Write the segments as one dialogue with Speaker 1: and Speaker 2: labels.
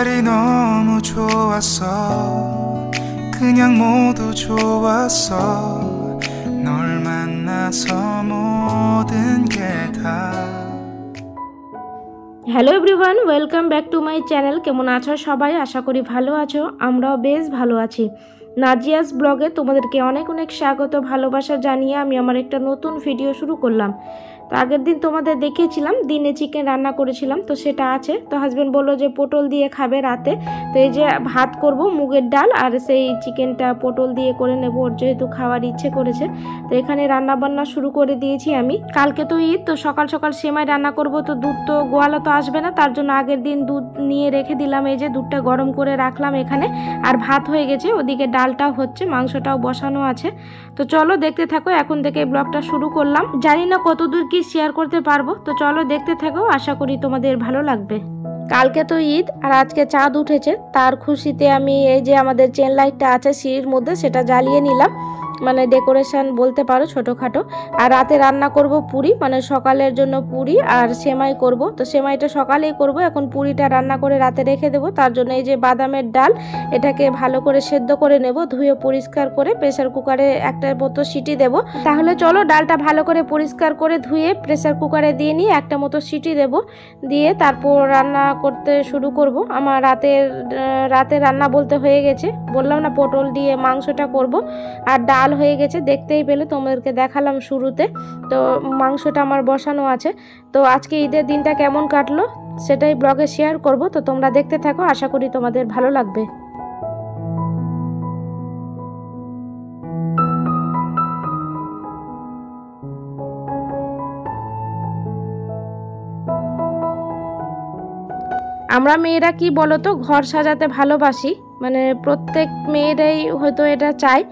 Speaker 1: 날이 너무 좋았어 그냥 모두 좋았어 널 만나서 모든 게 다
Speaker 2: hello everyone, welcome back to my channel. কেমন আছো সবাই? আশা করি ভালো আছো। আমরাও বেশ ভালো আছি। নাজিয়াস ব্লগে তোমাদেরকে অনেক অনেক স্বাগত, ভালোবাসা জানিয়ে আমি আমার একটা নতুন ভিডিও শুরু করলাম। তো আগের দিন তোমাদের দেখিয়েছিলাম দিনে চিকেন রান্না করেছিলাম, তো সেটা আছে। তো হাজব্যান্ড বললো যে পটল দিয়ে খাবে রাতে, তো এই যে ভাত করব মুগের ডাল আর সেই চিকেনটা পটল দিয়ে করে নেব, ওর যেহেতু খাওয়ার ইচ্ছে করেছে। তো এখানে রান্না বান্না শুরু করে দিয়েছি আমি। কালকে তো ঈদ, তো সকাল সকাল সেমাই রান্না করব। তো দুধ তো গোয়ালা তো আসবে না, তার জন্য আগের দিন দুধ নিয়ে রেখে দিলাম। এই যে দুধটা গরম করে রাখলাম এখানে, আর ভাত হয়ে গেছে, ওদিকে ডালটাও হচ্ছে, মাংসটাও বসানো আছে। তো চলো দেখতে থাকো, এখন থেকে ব্লগটা শুরু করলাম। জানি না কতদূর কি শেয়ার করতে পারবো, তো চলো দেখতে থাকো, আশা করি তোমাদের ভালো লাগবে। কালকে তো ঈদ আর আজকে চাঁদ উঠেছে, তার খুশিতে আমি এই যে আমাদের চেন লাইটটা আছে সিঁড়ির মধ্যে, সেটা জ্বালিয়ে নিলাম, মানে ডেকোরেশন বলতে পারো ছোটোখাটো। আর রাতে রান্না করব পুরি, মানে সকালের জন্য পুরি আর সেমাই করব। তো সেমাইটা সকালেই করব, এখন পুরিটা রান্না করে রাতে রেখে দেবো। তার জন্য এই যে বাদামের ডাল, এটাকে ভালো করে সেদ্ধ করে নেব, ধুয়ে পরিষ্কার করে প্রেসার কুকারে একটা মতো সিটি দেব। তাহলে চলো ডালটা ভালো করে পরিষ্কার করে ধুয়ে প্রেসার কুকারে দিয়ে নিয়ে একটা মতো সিটি দেব, দিয়ে তারপর রান্না করতে শুরু করব। আমার রাতে রান্না বলতে হয়ে গেছে, বললাম না পটল দিয়ে মাংসটা করব, আর ডাল হয়ে গেছে, দেখতেই পেলে, তোমাদেরকে দেখালাম শুরুতে। তো মাংসটা আমার বসানো আছে। তো আজকে ঈদের দিনটা কেমন কাটলো সেটাই ব্লগে শেয়ার করব, তো তোমরা দেখতে থাকো, আশা করি তোমাদের ভালো লাগবে। আমরা মেয়েরা কি বলতো, ঘর সাজাতে ভালোবাসি, মানে প্রত্যেক মেয়েরাই হয়তো এটা চায়।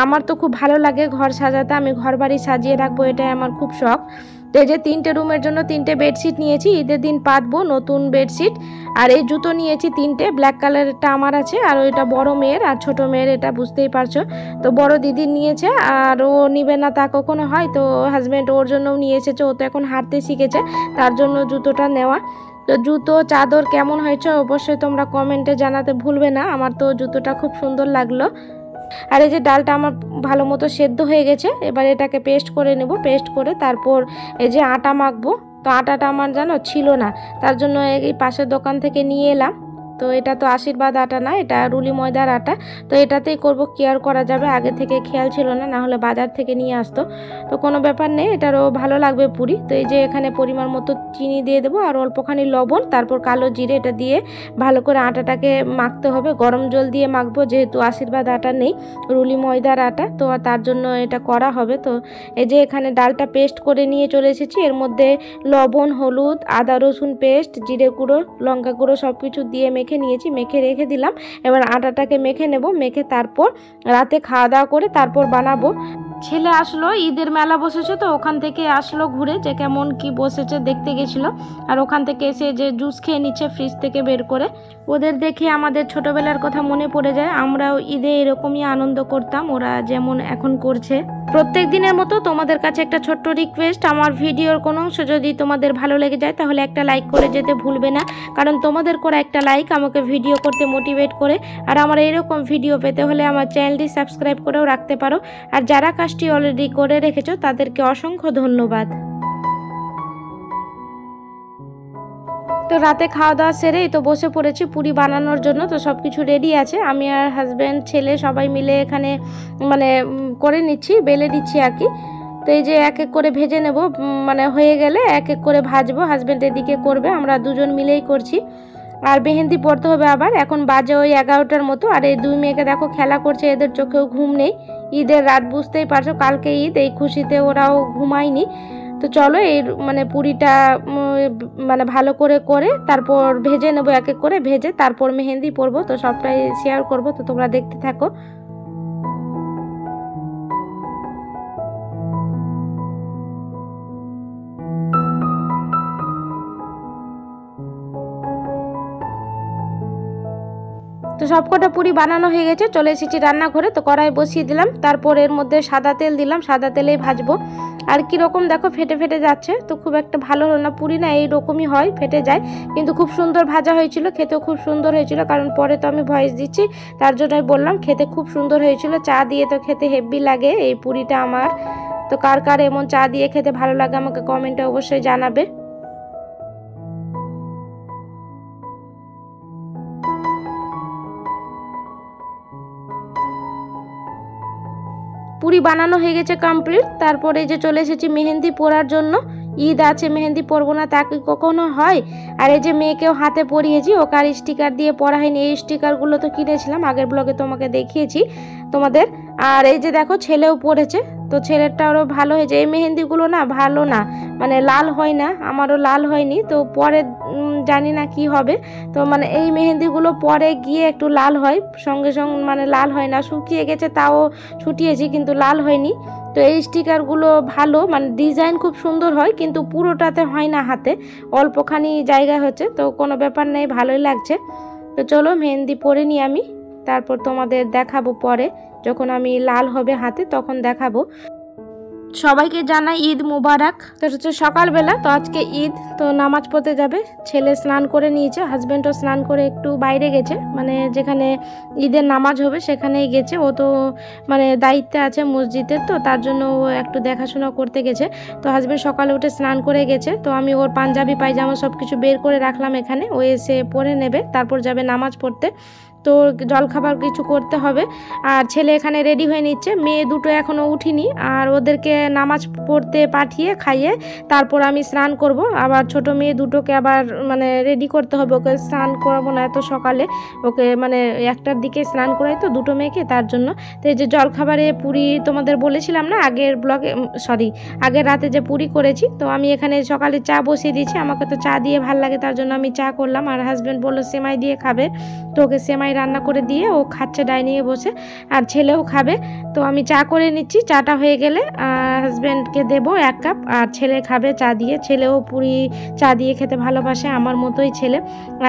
Speaker 2: আমার তো খুব ভালো লাগে ঘর সাজাতে, আমি ঘর বাড়ি সাজিয়ে রাখবো, এটাই আমার খুব শখ। তো এই যে 3টে রুমের জন্য 3টে বেডশিট নিয়েছি, ঈদের দিন পাতবো নতুন বেডশিট। আর এই জুতো নিয়েছি 3টে, ব্ল্যাক কালারেরটা আমার আছে, আর ওইটা বড় মেয়ের আর ছোট মেয়ের, এটা বুঝতেই পারছো। তো বড় দিদির নিয়েছে, আর ও নিবে না তা কখনো হয়, তো হাজব্যান্ড ওর জন্যও নিয়ে এসেছে, ও তো এখন হাঁটতে শিখেছে, তার জন্য জুতোটা নেওয়া। তো জুতো চাদর কেমন হয়েছে অবশ্যই তোমরা কমেন্টে জানাতে ভুলবে না, আমার তো জুতোটা খুব সুন্দর লাগলো। আর এই যে ডালটা আমার ভালো মতো সেদ্ধ হয়ে গেছে, এবার এটাকে পেস্ট করে নেব, পেস্ট করে তারপর এই যে আটা মাখবো। তো আটাটা আমার জানো ছিল না, তার জন্য এই পাশের দোকান থেকে নিয়ে এলাম। তো এটা তো আশীর্বাদ আটা না, এটা রুলি ময়দার আটা। তো এটাতেই করব, কেয়ার করা যাবে, আগে থেকে খেয়াল ছিল না, না হলে বাজার থেকে নিয়ে আসতো। তো কোনো ব্যাপার নেই, এটারও ভালো লাগবে পুরি। তো এই যে এখানে পরিমাণ মতো চিনি দিয়ে দেবো, আর অল্পখানি লবণ, তারপর কালো জিরে, এটা দিয়ে ভালো করে আটাটাকে মাখতে হবে। গরম জল দিয়ে মাখবো, যেহেতু আশীর্বাদ আটা নেই, রুলি ময়দার আটা, তো তার জন্য এটা করা হবে। তো এই যে এখানে ডালটা পেস্ট করে নিয়ে চলে এসেছি, এর মধ্যে লবণ, হলুদ, আদা রসুন পেস্ট, জিরে গুঁড়ো, লঙ্কা গুঁড়ো সব কিছু দিয়ে মেখে নিয়েছি, মেখে রেখে দিলাম। এবার আটাটাকে মেখে নেব, মেখে তারপর রাতে খাওয়া দাওয়া করে তারপর বানাবো। ছেলে আসলো, ঈদের মেলা বসেছে, তো ওখান থেকে আসলো ঘুরে, যে কেমন কি বসেছে দেখতে গেছিল। আর ওখান থেকে এসে যে জুস খেয়ে নিচ্ছে ফ্রিজ থেকে বের করে। ওদের দেখে আমাদের ছোটবেলার কথা মনে পড়ে যায়, আমরাও ঈদে এরকমই আনন্দ করতাম, ওরা যেমন এখন করছে। প্রত্যেক দিনের মতো তোমাদের কাছে একটা ছোট্ট রিকোয়েস্ট, আমার ভিডিওর কোনো অংশ যদি তোমাদের ভালো লেগে যায় তাহলে একটা লাইক করে যেতে ভুলবে না, কারণ তোমাদের করা একটা লাইক আমাকে ভিডিও করতে মোটিভেট করে। আর আমার এরকম ভিডিও পেতে হলে আমার চ্যানেলটি সাবস্ক্রাইব করেও রাখতে পারো, আর যারা কাজটি অলরেডি করে রেখেছো তাদেরকে অসংখ্য ধন্যবাদ। তো রাতে খাওয়া দাওয়া সেরে তো বসে পড়েছি পুরি বানানোর জন্য। তো সব কিছু রেডি আছে, আমি আর হাজব্যান্ড ছেলে সবাই মিলে এখানে মানে করে নিচ্ছি, বেলে দিচ্ছি আর কি। তো এই যে এক এক করে ভেজে নেব, মানে হয়ে গেলে এক এক করে ভাজবো, হাজব্যান্ড এদিকে করবে, আমরা দুজন মিলেই করছি। আর মেহেন্দি পড়তে হবে আবার, এখন বাজে ওই 11টার মতো। আর এই দুই মেয়েকে দেখো খেলা করছে, এদের চোখেও ঘুম নেই, ঈদের রাত বুঝতেই পারছো, কালকে ঈদ, এই খুশিতে ওরাও ঘুমায়নি। তো চলো এই মানে পুরিটা মানে ভালো করে করে তারপর ভেজে নেবো, এক এক করে ভেজে তারপর মেহেন্দি পরবো। তো সবটাই শেয়ার করব, তো তোমরা দেখতে থাকো। তো সবকটা পুরি বানানো হয়ে গেছে, চলে এসেছি রান্নাঘরে। তো কড়াই বসিয়ে দিলাম, তারপর এর মধ্যে সাদা তেল দিলাম, সাদা তেলেই ভাজবো। আর কীরকম দেখো ফেটে ফেটে যাচ্ছে, তো খুব একটা ভালো হলো না। পুরি না এইরকমই হয়, ফেটে যায়, কিন্তু খুব সুন্দর ভাজা হয়েছিল, খেতেও খুব সুন্দর হয়েছিল। কারণ পরে তো আমি ভয়েস দিচ্ছি, তার জন্যই বললাম, খেতে খুব সুন্দর হয়েছিল। চা দিয়ে তো খেতে হেভি লাগে এই পুরিটা আমার। তো কার কার এমন চা দিয়ে খেতে ভালো লাগে আমাকে কমেন্টে অবশ্যই জানাবে। পুরি বানানো হয়ে গেছে কমপ্লিট। তারপরে যে চলে এসেছি মেহেন্দি পরার জন্য। ঈদ আছে, মেহেন্দি পরবো না তা কি কখনো হয়? আর এই যে মেয়েকেও হাতে পরিয়েছি, ওকে আর স্টিকার দিয়ে পরা হয়নি। এই স্টিকারগুলো তো কিনেছিলাম, আগের ব্লগে তোমাকে দেখিয়েছি তোমাদের। আর এই যে দেখো ছেলেও পড়েছে, তো ছেলেরটাও ভালো হয়েছে। এই মেহেন্দিগুলো না ভালো না, মানে লাল হয় না, আমারও লাল হয়নি। তো পরে জানি না কি হবে। তো মানে এই মেহেন্দিগুলো পরে গিয়ে একটু লাল হয়, সঙ্গে সঙ্গে মানে লাল হয় না। শুকিয়ে গেছে তাও ছুটিয়েছি, কিন্তু লাল হয়নি। তো এই স্টিকারগুলো ভালো, মানে ডিজাইন খুব সুন্দর হয়, কিন্তু পুরোটাতে হয় না হাতে, অল্পখানি জায়গা হচ্ছে। তো কোনো ব্যাপার নেই, ভালোই লাগছে। তো চলো মেহেন্দি পরে নিই আমি, তারপর তোমাদের দেখাবো পরে, যখন আমি লাল হবে হাতে তখন দেখাবো। সবাইকে জানাই ঈদ মুবারক। তো হচ্ছে সকালবেলা, তো আজকে ঈদ, তো নামাজ পড়তে যাবে। ছেলে স্নান করে নিয়েছে, হাজব্যান্ডও স্নান করে একটু বাইরে গেছে, মানে যেখানে ঈদের নামাজ হবে সেখানেই গেছে। ও তো মানে দায়িত্বে আছে মসজিদের, তো তার জন্য ও একটু দেখাশোনা করতে গেছে। তো হাজব্যান্ড সকালে উঠে স্নান করে গেছে। তো আমি ওর পাঞ্জাবি পায়জামা সব কিছু বের করে রাখলাম এখানে, ও এসে পরে নেবে, তারপর যাবে নামাজ পড়তে। তো জলখাবার কিছু করতে হবে। আর ছেলে এখানে রেডি হয়ে নিচ্ছে, মেয়ে দুটো এখনও উঠিনি। আর ওদেরকে নামাজ পড়তে পাঠিয়ে খাইয়ে তারপর আমি স্নান করব। আবার ছোট মেয়ে দুটোকে আবার মানে রেডি করতে হবে, ওকে স্নান করাবো না এত সকালে, ওকে মানে 1টার দিকে স্নান করাই তো দুটো মেয়েকে, তার জন্য। তো এই যে জলখাবারে পুরি তোমাদের বলেছিলাম না আগের ব্লগে, আগের রাতে যে পুরি করেছি। তো আমি এখানে সকালে চা বসিয়ে দিয়েছি, আমাকে তো চা দিয়ে ভাল লাগে, তার জন্য আমি চা করলাম। আর হাজব্যান্ড বললো সেমাই দিয়ে খাবে, তো ওকে সেমাই রান্না করে দিয়ে ও খাচ্ছে ডাইনিংয়ে বসে, আর ছেলেও খাবে। তো আমি চা করে নিচ্ছি, চাটা হয়ে গেলে হাজব্যান্ডকে দেবো 1 কাপ, আর ছেলে খাবে চা দিয়ে। ছেলেও পুরি চা দিয়ে খেতে ভালোবাসে, আমার মতোই ছেলে।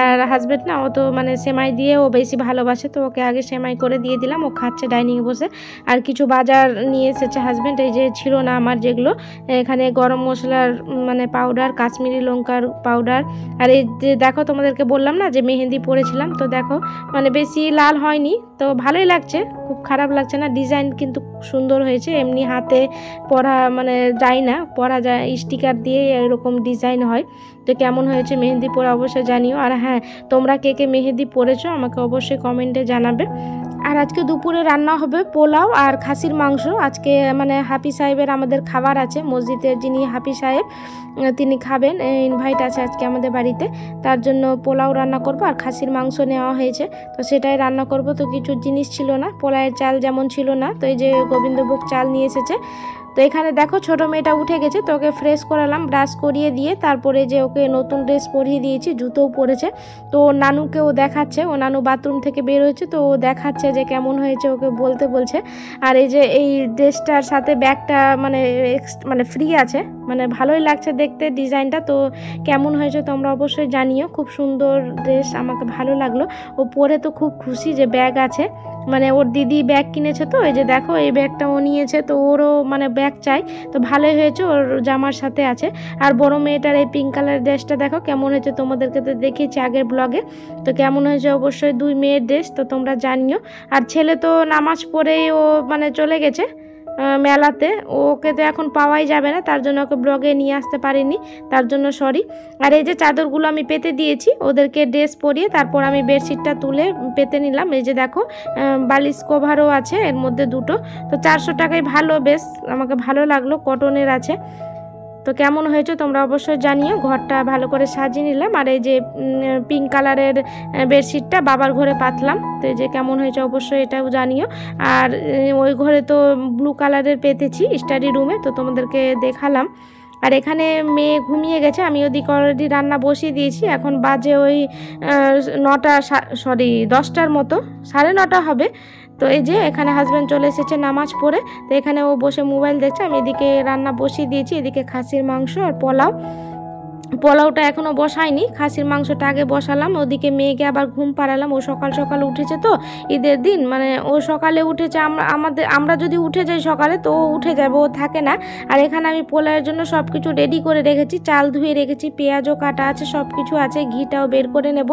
Speaker 2: আর হাজব্যান্ড না, ও তো মানে সেমাই দিয়ে ও বেশি ভালোবাসে, তো ওকে আগে সেমাই করে দিয়ে দিলাম, ও খাচ্ছে ডাইনিংয়ে বসে। আর কিছু বাজার নিয়ে এসেছে হাজব্যান্ড, এই যে ছিল না আমার যেগুলো, এখানে গরম মশলার মানে পাউডার, কাশ্মীরি লঙ্কার পাউডার। আর এই যে দেখো তোমাদেরকে বললাম না যে মেহেন্দি পরেছিলাম, তো দেখো মানে বেশি লাল হয়নি, তো ভালোই লাগছে, খুব খারাপ লাগছে না। ডিজাইন কিন্তু সুন্দর হয়েছে, এমনি হাতে পরা মানে যায় না, পরা যায় স্টিকার দিয়ে এরকম ডিজাইন হয়। তো কেমন হয়েছে মেহেন্দি পরে অবশ্যই জানিও। আর হ্যাঁ, তোমরা কে কে মেহেন্দি পরেছো আমাকে অবশ্যই কমেন্টে জানাবে। আর আজকে দুপুরে রান্না হবে পোলাও আর খাসির মাংস। আজকে মানে হাফি সাহেবের আমাদের খাবার আছে, মসজিদের যিনি হাফি সাহেব তিনি খাবেন, ইনভাইট আছে আজকে আমাদের বাড়িতে, তার জন্য পোলাও রান্না করব। আর খাসির মাংস নেওয়া হয়েছে, তো সেটাই রান্না করব। তো কিছু জিনিস ছিল না, পোলাওয়ের চাল যেমন ছিল না, তো এই যে গোবিন্দভোগ চাল নিয়ে এসেছে। তো এখানে দেখো ছোটো মেয়েটা উঠে গেছে, তো ওকে ফ্রেশ করালাম, ব্রাশ করিয়ে দিয়ে তারপরে যে ওকে নতুন ড্রেস পরিয়ে দিয়েছি, জুতোও পরেছে। তো ওর নানুকেও দেখাচ্ছে, ও নানু বাথরুম থেকে বের হয়েছে, তো ও দেখাচ্ছে যে কেমন হয়েছে, ওকে বলতে বলছে। আর এই যে এই ড্রেসটার সাথে ব্যাগটা মানে ফ্রি আছে, মানে ভালোই লাগছে দেখতে ডিজাইনটা। তো কেমন হয়েছে তোমরা অবশ্যই জানিও, খুব সুন্দর ড্রেস, আমাকে ভালো লাগলো। ও পরে তো খুব খুশি যে ব্যাগ আছে, মানে ওর দিদি ব্যাগ কিনেছে, তো এই যে দেখো এই ব্যাগটা ও নিয়েছে, তো ওরও মানে ব্যাগ চাই, তো ভালোই হয়েছে, ওর জামার সাথে আছে। আর বড় মেয়েটার এই পিঙ্ক কালারের ড্রেসটা দেখো কেমন হয়েছে, তোমাদেরকে তো দেখিয়েছি আগের ব্লগে। তো কেমন হয়েছে অবশ্যই 2 মেয়ের ড্রেস, তো তোমরা জানিও। আর ছেলে তো নামাজ পড়েই ও মানে চলে গেছে মেলাতে, ওকে তো এখন পাওয়াই যাবে না, তার জন্য ওকে ব্লগে নিয়ে আসতে পারিনি, তার জন্য সরি। আর এই যে চাদরগুলো আমি পেতে দিয়েছি ওদেরকে ড্রেস পরিয়ে, তারপর আমি বেডশিটটা তুলে পেতে নিলাম। এই যে দেখো বালিশ কভারও আছে এর মধ্যে 2টো, তো 400 টাকায় ভালো, বেশ আমাকে ভালো লাগলো, কটনের আছে। তো কেমন হয়েছে তোমরা অবশ্যই জানিও। ঘরটা ভালো করে সাজিয়ে নিলাম। আর এই যে পিঙ্ক কালারের বেডশিটটা বাবার ঘরে পাতলাম, তো এই যে কেমন হয়েছে অবশ্যই এটাও জানিও। আর ওই ঘরে তো ব্লু কালারের পেতেছি স্টাডি রুমে, তো তোমাদেরকে দেখালাম। আর এখানে মেয়ে ঘুমিয়ে গেছে, আমি ওদিকে অলরেডি রান্না বসিয়ে দিয়েছি। এখন বাজে ওই 10টার মতো, 9:30 হবে। তো এই যে এখানে হাজব্যান্ড চলে এসেছে নামাজ পড়ে, তো এখানে ও বসে মোবাইল দেখছে, আমি এদিকে রান্না বসিয়ে দিয়েছি, এদিকে খাসির মাংস আর পোলাও। পোলাওটা এখনও বসাইনি, খাসির মাংসটা আগে বসালাম। ওদিকে মেয়েকে আবার ঘুম পাড়ালাম, ও সকাল সকাল উঠেছে তো ঈদের দিন, মানে ও সকালে উঠেছে। আমরা যদি উঠে যাই সকালে তো ও উঠে যাবে, ও থাকে না। আর এখানে আমি পোলাওয়ের জন্য সব কিছু রেডি করে রেখেছি, চাল ধুয়ে রেখেছি, পেঁয়াজও কাটা আছে, সব কিছু আছে, ঘিটাও বের করে নেব,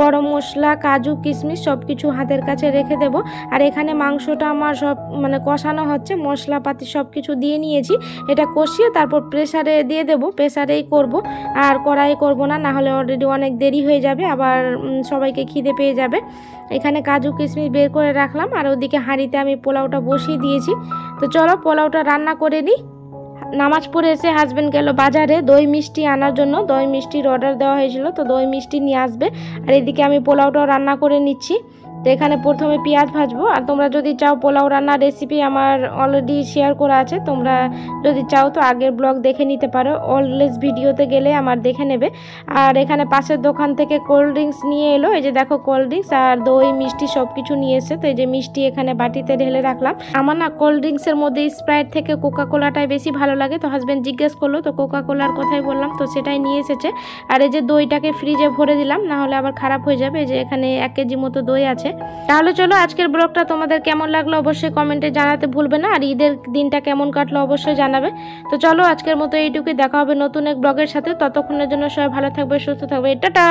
Speaker 2: গরম মশলা, কাজু, কিশমিশ সব কিছু হাতের কাছে রেখে দেব। আর এখানে মাংসটা আমার সব মানে কষানো হচ্ছে, মশলাপাতি সব কিছু দিয়ে নিয়েছি। এটা কষিয়ে তারপর প্রেসারে দিয়ে দেব, প্রেসারেই করব, আর কড়াই করব না, না হলে অলরেডি অনেক দেরি হয়ে যাবে, আবার সবাইকে খিদে পেয়ে যাবে। এখানে কাজু কিশমিশ বের করে রাখলাম, আর ওদিকে হাঁড়িতে আমি পোলাওটা বসিয়ে দিয়েছি। তো চলো পোলাওটা রান্না করে নিই। নামাজ পড়ে এসে হাজব্যান্ড গেল বাজারে দই মিষ্টি আনার জন্য, দই মিষ্টির অর্ডার দেওয়া হয়েছিল, তো দই মিষ্টি নিয়ে আসবে। আর এদিকে আমি পোলাওটাও রান্না করে নিচ্ছি। তো এখানে প্রথমে পেঁয়াজ ভাজবো। আর তোমরা যদি চাও পোলাও রান্নার রেসিপি আমার অলরেডি শেয়ার করা আছে, তোমরা যদি চাও তো আগের ব্লগ দেখে নিতে পারো, অলওয়েজ ভিডিওতে গেলে আমার দেখে নেবে। আর এখানে পাশের দোকান থেকে কোল্ড ড্রিঙ্কস নিয়ে এলো, এই যে দেখো কোল্ড ড্রিঙ্কস আর দই মিষ্টি সব কিছু নিয়ে এসে। তো এই যে মিষ্টি এখানে বাটিতে ঢেলে রাখলাম। আমার না কোল্ড ড্রিঙ্কসের মধ্যে স্প্রাইট থেকে কোকা কোলাটাই বেশি ভালো লাগে, তো হাজব্যান্ড জিজ্ঞেস করলো, তো কোকা কোলার কথাই বললাম, তো সেটাই নিয়ে এসেছে। আর এই যে দইটাকে ফ্রিজে ভরে দিলাম, না হলে আবার খারাপ হয়ে যাবে। এই যে এখানে 1 কেজি মতো দই আছে। তাহলে চলো আজকের ব্লগটা তোমাদের কেমন লাগলো অবশ্যই কমেন্টে জানাতে ভুলবে না, আর ঈদের দিনটা কেমন কাটলো অবশ্যই জানাবে। তো চলো আজকের মতো এইটুকুই, দেখা হবে নতুন এক ব্লগের সাথে। ততক্ষণের জন্য সবাই ভালো থাকবে, সুস্থ থাকবে, টাটা।